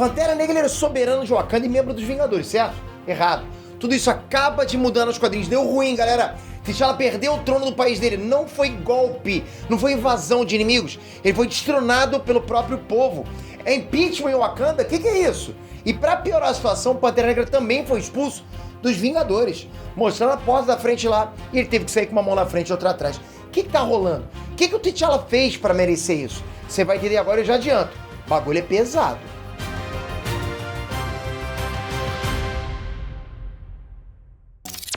Pantera Negra era soberano de Wakanda e membro dos Vingadores, certo? Errado. Tudo isso acaba de mudar nos quadrinhos. Deu ruim, galera. T'Challa perdeu o trono do país dele. Não foi golpe, não foi invasão de inimigos. Ele foi destronado pelo próprio povo. É impeachment em Wakanda? O que é isso? E pra piorar a situação, Pantera Negra também foi expulso dos Vingadores, mostrando a porta da frente lá, e ele teve que sair com uma mão na frente e outra atrás. O que tá rolando? O que o T'Challa fez pra merecer isso? Você vai entender agora, eu já adianto. O bagulho é pesado.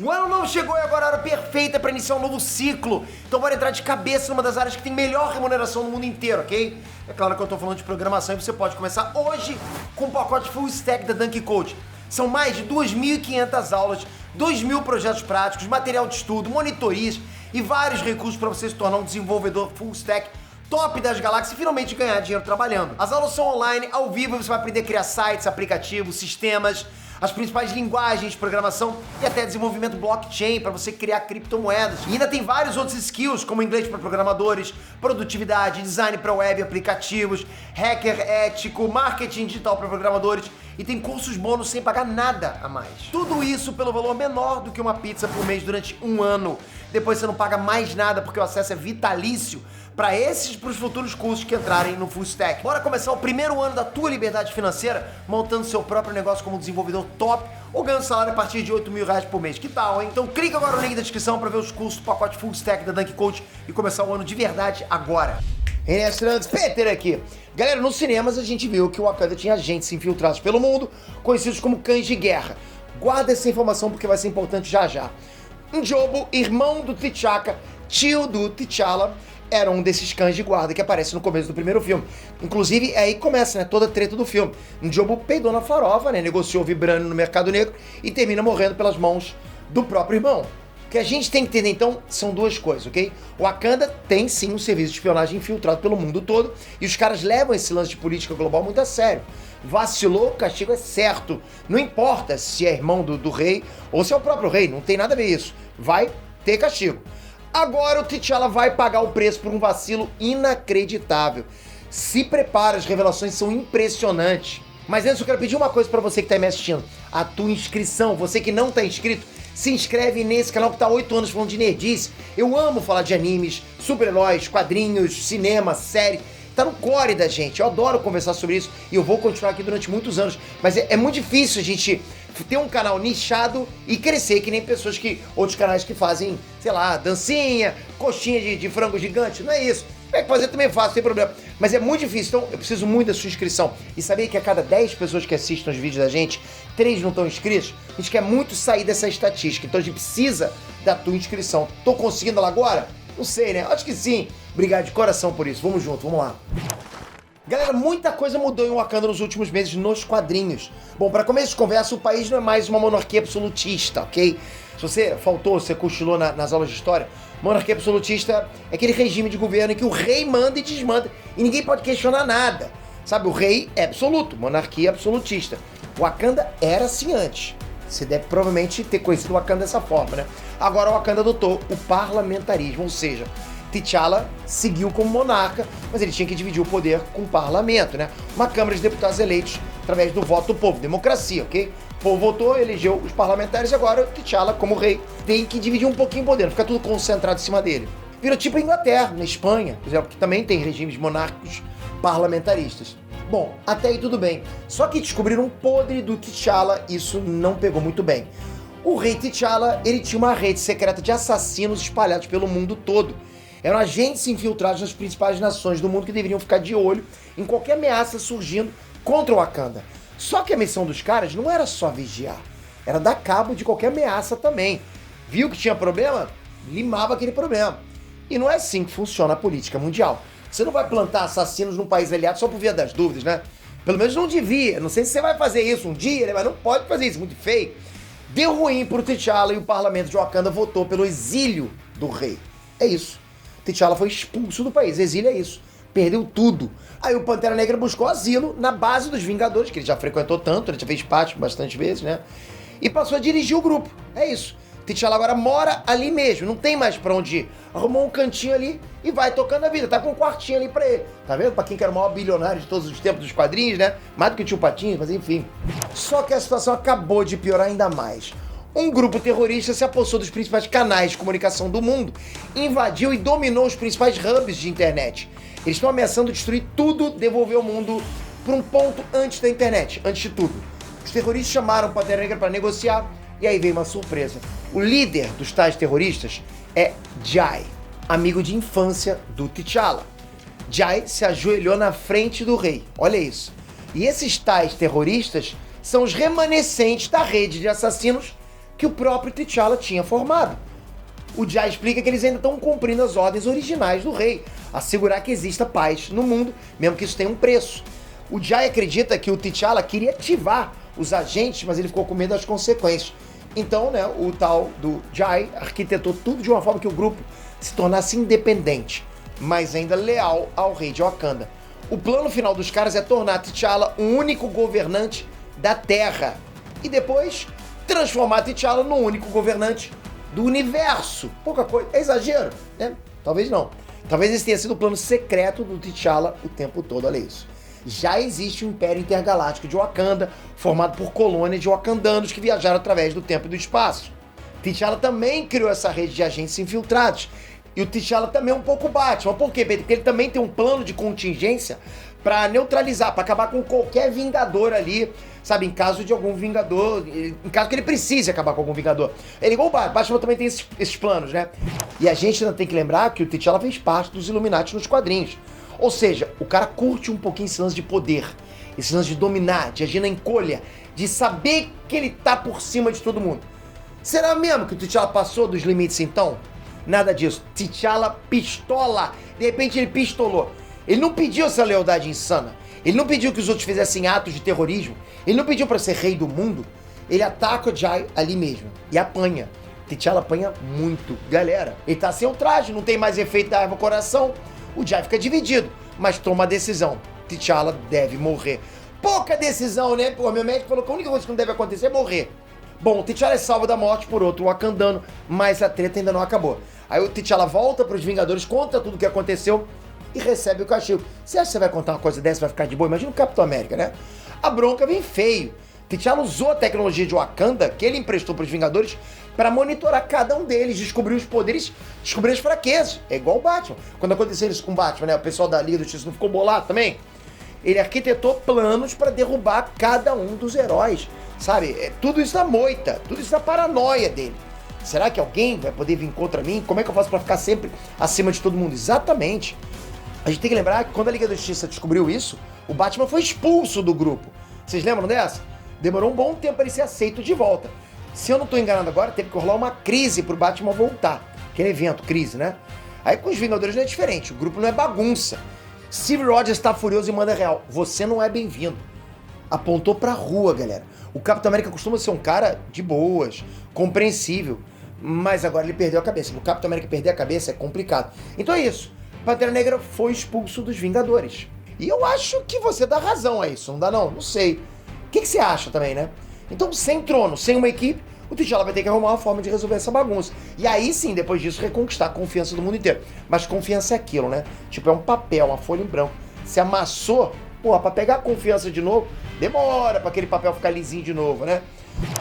O ano novo chegou e agora é a hora perfeita para iniciar um novo ciclo. Então bora entrar de cabeça numa das áreas que tem melhor remuneração no mundo inteiro, ok? É claro que eu tô falando de programação e você pode começar hoje com o pacote Full Stack da Dunk Code. São mais de 2.500 aulas, 2.000 projetos práticos, material de estudo, monitorias e vários recursos para você se tornar um desenvolvedor Full Stack top das galáxias e finalmente ganhar dinheiro trabalhando. As aulas são online, ao vivo, você vai aprender a criar sites, aplicativos, sistemas, as principais linguagens de programação e até desenvolvimento blockchain para você criar criptomoedas. E ainda tem vários outros skills, como inglês para programadores, produtividade, design para web, aplicativos, hacker ético, marketing digital para programadores e tem cursos bônus sem pagar nada a mais. Tudo isso pelo valor menor do que uma pizza por mês durante um ano. Depois você não paga mais nada porque o acesso é vitalício para esses e para os futuros cursos que entrarem no Full Stack. Bora começar o primeiro ano da tua liberdade financeira montando seu próprio negócio como desenvolvedor top ou ganhando salário a partir de R$8.000 por mês. Que tal, hein? Então clica agora no link da descrição para ver os cursos do pacote Full Stack da Dunk Code e começar o ano de verdade agora. Restaurantes Peter aqui. Galera, nos cinemas a gente viu que o Wakanda tinha agentes infiltrados pelo mundo, conhecidos como cães de guerra. Guarda essa informação porque vai ser importante já já. Njobo, irmão do T'Chaka, tio do T'Challa, era um desses cães de guarda que aparece no começo do primeiro filme. Inclusive, é aí que começa, né, toda a treta do filme. Njobo peidou na farofa, né, negociou vibrando no mercado negro e termina morrendo pelas mãos do próprio irmão. O que a gente tem que entender, então, são duas coisas, ok? O Wakanda tem, sim, um serviço de espionagem infiltrado pelo mundo todo e os caras levam esse lance de política global muito a sério. Vacilou, o castigo é certo. Não importa se é irmão do rei ou se é o próprio rei, não tem nada a ver isso. Vai ter castigo. Agora o T'Challa vai pagar o preço por um vacilo inacreditável. Se prepara, as revelações são impressionantes. Mas antes eu quero pedir uma coisa pra você que tá me assistindo. A tua inscrição, você que não tá inscrito, se inscreve nesse canal que tá há 8 anos falando de nerdice. Eu amo falar de animes, super-heróis, quadrinhos, cinema, série. Tá no core da gente, eu adoro conversar sobre isso e eu vou continuar aqui durante muitos anos. Mas é muito difícil a gente ter um canal nichado e crescer que nem pessoas que, outros canais que fazem, sei lá, dancinha, coxinha de frango gigante, não é isso. É que fazer também é fácil, não tem problema. Mas é muito difícil, então eu preciso muito da sua inscrição. E sabia que a cada 10 pessoas que assistem os vídeos da gente, 3 não estão inscritos? A gente quer muito sair dessa estatística, então a gente precisa da tua inscrição. Tô conseguindo ela agora? Não sei, né? Acho que sim. Obrigado de coração por isso. Vamos junto, vamos lá. Galera, muita coisa mudou em Wakanda nos últimos meses nos quadrinhos. Bom, para começo de conversa, o país não é mais uma monarquia absolutista, ok? Se você faltou, você cochilou nas aulas de história, monarquia absolutista é aquele regime de governo em que o rei manda e desmanda e ninguém pode questionar nada. Sabe, o rei é absoluto, monarquia absolutista. Wakanda era assim antes. Você deve provavelmente ter conhecido o Wakanda dessa forma, né? Agora o Wakanda adotou o parlamentarismo, ou seja, T'Challa seguiu como monarca, mas ele tinha que dividir o poder com o parlamento, né? Uma Câmara de Deputados eleitos através do voto do povo, democracia, ok? O povo votou, elegeu os parlamentares e agora o T'Challa, como rei, tem que dividir um pouquinho o poder, não fica tudo concentrado em cima dele. Virou tipo a Inglaterra, na Espanha, por exemplo, que também tem regimes monárquicos parlamentaristas. Bom, até aí tudo bem. Só que descobriram um podre do T'Challa, isso não pegou muito bem. O rei T'Challa, ele tinha uma rede secreta de assassinos espalhados pelo mundo todo. Eram agentes infiltrados nas principais nações do mundo que deveriam ficar de olho em qualquer ameaça surgindo contra o Wakanda. Só que a missão dos caras não era só vigiar, era dar cabo de qualquer ameaça também. Viu que tinha problema? Limava aquele problema. E não é assim que funciona a política mundial. Você não vai plantar assassinos num país aliado só por via das dúvidas, né? Pelo menos não devia. Não sei se você vai fazer isso um dia, né? Mas não pode fazer isso, muito feio. Deu ruim pro T'Challa e o parlamento de Wakanda votou pelo exílio do rei. É isso. T'Challa foi expulso do país. Exílio é isso. Perdeu tudo. Aí o Pantera Negra buscou asilo na base dos Vingadores, que ele já frequentou tanto, ele já fez parte bastante vezes, né? E passou a dirigir o grupo. É isso. T'Challa agora mora ali mesmo, não tem mais pra onde ir. Arrumou um cantinho ali e vai tocando a vida. Tá com um quartinho ali pra ele. Tá vendo? Pra quem que era o maior bilionário de todos os tempos dos quadrinhos, né? Mais do que o Tio Patinho, mas enfim. Só que a situação acabou de piorar ainda mais. Um grupo terrorista se apossou dos principais canais de comunicação do mundo, invadiu e dominou os principais hubs de internet. Eles estão ameaçando destruir tudo, devolver o mundo para um ponto antes da internet, antes de tudo. Os terroristas chamaram o Pantera Negra para negociar e aí veio uma surpresa. O líder dos tais terroristas é Jai, amigo de infância do T'Challa. Jai se ajoelhou na frente do rei, olha isso. E esses tais terroristas são os remanescentes da rede de assassinos que o próprio T'Challa tinha formado. O Jai explica que eles ainda estão cumprindo as ordens originais do rei, assegurar que exista paz no mundo, mesmo que isso tenha um preço. O Jai acredita que o T'Challa queria ativar os agentes, mas ele ficou com medo das consequências. Então, né, o tal do Jai arquitetou tudo de uma forma que o grupo se tornasse independente, mas ainda leal ao rei de Wakanda. O plano final dos caras é tornar T'Challa um único governante da Terra e depois transformar T'Challa no único governante do universo. Pouca coisa. É exagero, né? Talvez não. Talvez esse tenha sido o plano secreto do T'Challa o tempo todo, olha isso. Já existe o Império Intergaláctico de Wakanda, formado por colônias de wakandanos que viajaram através do tempo e do espaço. T'Challa também criou essa rede de agentes infiltrados. E o T'Challa também é um pouco Batman. Por quê, Pedro? Porque ele também tem um plano de contingência para neutralizar, para acabar com qualquer Vingador ali, sabe? Em caso de algum Vingador, em caso que ele precise acabar com algum Vingador. Ele igual o Batman também tem esses planos, né? E a gente ainda tem que lembrar que o T'Challa fez parte dos Illuminati nos quadrinhos. Ou seja, o cara curte um pouquinho esse lance de poder, esse lance de dominar, de agir na encolha, de saber que ele tá por cima de todo mundo. Será mesmo que o T'Challa passou dos limites então? Nada disso. T'Challa pistola. De repente ele pistolou. Ele não pediu essa lealdade insana. Ele não pediu que os outros fizessem atos de terrorismo. Ele não pediu pra ser rei do mundo. Ele ataca o Jai ali mesmo. E apanha. T'Challa apanha muito. Galera, ele tá sem o traje, não tem mais efeito da erva coração. O Jai fica dividido, mas toma a decisão. T'Challa deve morrer. Pouca decisão, né? Pô, meu médico falou que a única coisa que não deve acontecer é morrer. Bom, o T'Challa é salvo da morte por outro wakandano, mas a treta ainda não acabou. Aí o T'Challa volta pros Vingadores, conta tudo o que aconteceu e recebe o castigo. Você acha que você vai contar uma coisa dessa e vai ficar de boa? Imagina o Capitão América, né? A bronca vem feio. T'Challa usou a tecnologia de Wakanda, que ele emprestou pros Vingadores, para monitorar cada um deles, descobrir os poderes, descobrir as fraquezas. É igual o Batman. Quando aconteceu isso com o Batman, né? O pessoal da Liga do Justiça não ficou bolado também? Ele arquitetou planos para derrubar cada um dos heróis, sabe? Tudo isso na moita, tudo isso na paranoia dele. Será que alguém vai poder vir contra mim? Como é que eu faço para ficar sempre acima de todo mundo? Exatamente. A gente tem que lembrar que quando a Liga da Justiça descobriu isso, o Batman foi expulso do grupo. Vocês lembram dessa? Demorou um bom tempo para ele ser aceito de volta. Se eu não tô enganado agora, teve que rolar uma crise pro Batman voltar. Aquele evento, crise, né? Aí com os Vingadores não é diferente, o grupo não é bagunça. Steve Rogers tá furioso e manda real. Você não é bem-vindo. Apontou pra rua, galera. O Capitão América costuma ser um cara de boas, compreensível. Mas agora ele perdeu a cabeça. O Capitão América perder a cabeça é complicado. Então é isso. Pantera Negra foi expulso dos Vingadores. E eu acho que você dá razão a isso, não dá não? Não sei. O que você acha também, né? Então, sem trono, sem uma equipe, o T'Challa vai ter que arrumar uma forma de resolver essa bagunça. E aí sim, depois disso, reconquistar a confiança do mundo inteiro. Mas confiança é aquilo, né? Tipo, é um papel, uma folha em branco. Se amassou, porra, pra pegar a confiança de novo, demora pra aquele papel ficar lisinho de novo, né?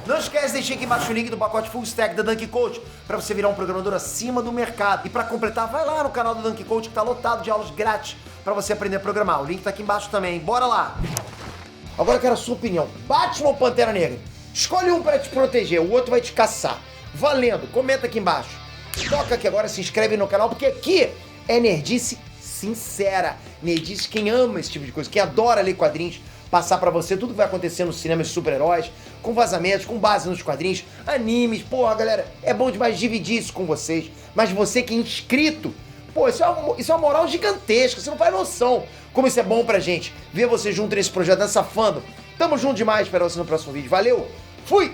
Não esquece de deixar aqui embaixo o link do pacote Full Stack da Dunk Coach pra você virar um programador acima do mercado. E pra completar, vai lá no canal do Dunk Coach que tá lotado de aulas grátis pra você aprender a programar. O link tá aqui embaixo também. Bora lá! Agora eu quero a sua opinião. Batman ou Pantera Negra? Escolhe um pra te proteger, o outro vai te caçar. Valendo, comenta aqui embaixo. Toca aqui agora, se inscreve no canal, porque aqui é nerdice sincera. Nerdice quem ama esse tipo de coisa, quem adora ler quadrinhos, passar pra você tudo que vai acontecer no cinema de super-heróis, com vazamentos, com base nos quadrinhos, animes. Porra, galera, é bom demais dividir isso com vocês. Mas você que é inscrito, pô, isso é uma moral gigantesca, você não faz noção como isso é bom pra gente. Ver você junto nesse projeto, nessa fandom. Tamo junto demais, espero você no próximo vídeo. Valeu, fui!